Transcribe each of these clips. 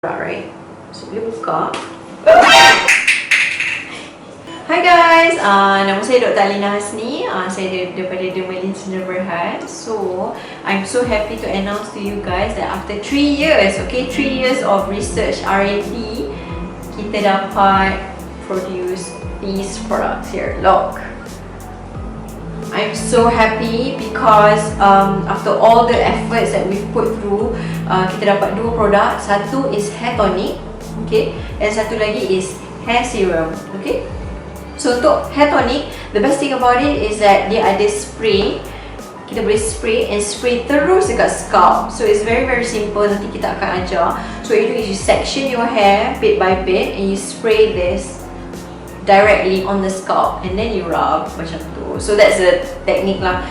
Right? So boleh buka. Hi guys, nama saya Dr Alina Hasni. Saya daripada Dermalene Hair Tonic. So I'm so happy to announce to you guys that after 3 years, 3 years of research R&D, kita dapat produce these products here. Look, I'm so happy because after all the efforts that we've put through, kita dapat dua produk. Satu is hair tonic, okay, and satu lagi is hair serum, okay. So untuk hair tonic, the best thing about it is that dia ada spray. Kita boleh spray terus dekat scalp. So it's very simple. Nanti kita akan ajar. So what you do is you section your hair bit by bit and you spray this directly on the scalp and then you rub macam tu. So that's the technique lah.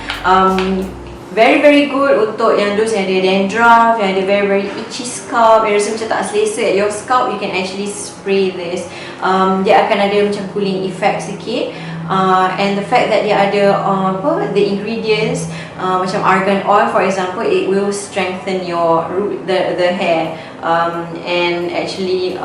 Very good untuk yang those yang ada dandruff, yang ada very itchy scalp, yang rasa macam tak selesa at your scalp, you can actually spray this. Dia akan ada macam cooling effect sikit. And the fact that dia ada the ingredients macam argan oil for example, it will strengthen your the hair and actually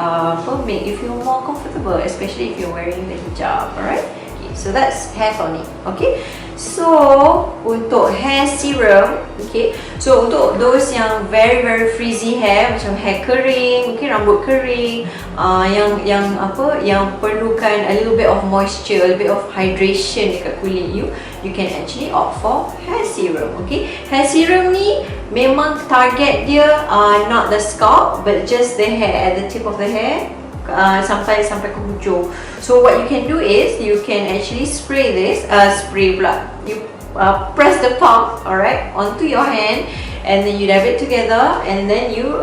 make you feel more comfortable, especially if you're wearing the hijab. Alright, okay, so that's hair tonic. Okay, so untuk hair serum, okay, so untuk those yang very frizzy hair, macam hair kering, mungkin rambut kering, yang perlukan a little bit of moisture, a little bit of hydration dekat kulit you can actually opt for hair serum. Okay, hair serum ni memang target dia not the scalp but just the hair, at the tip of the hair, sampai ke hujung. So what you can do is you can actually spray this, you press the pump, alright, onto your hand, and then you dab it together, and then you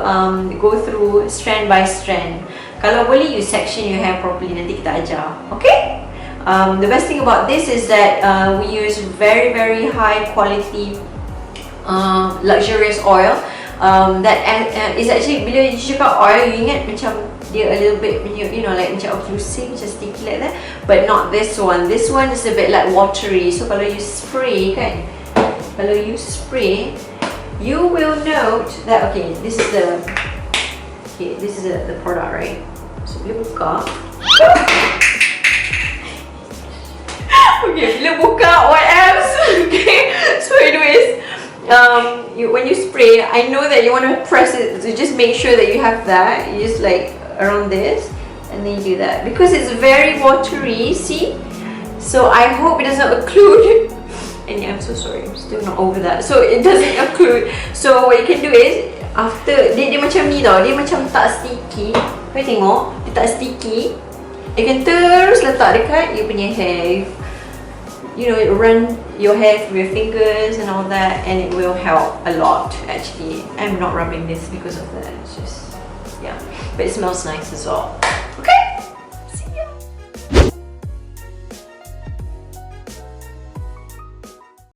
go through strand by strand. Kalau boleh you section your hair properly, nanti kita ajar. Okay? The best thing about this is that we use very high quality luxurious oil that is actually, bila you cakap oil, you ingat macam dia a little bit, you know, like macam occlusive, macam sticky like that, but not this one. This one is a bit like watery. So kalau you spray kan, you will note that this is the product, right? So bila buka, bila buka, what else? Okay, so what you do is when you spray, I know that you want to press it, so just make sure that you have that. You just like around this, and then you do that because it's very watery. See, so I hope it doesn't occlude. And yeah, I'm so sorry, I'm still not over that. So it doesn't occlude. So what you can do is, after dia macam ni tau, dia macam tak sticky. Kau tengok, dia tak sticky. You can terus letak dekat you punya hair. You know, run your hair through your fingers and all that, and it will help a lot actually. I'm not rubbing this because of that, it's just, yeah, but it smells nice as well.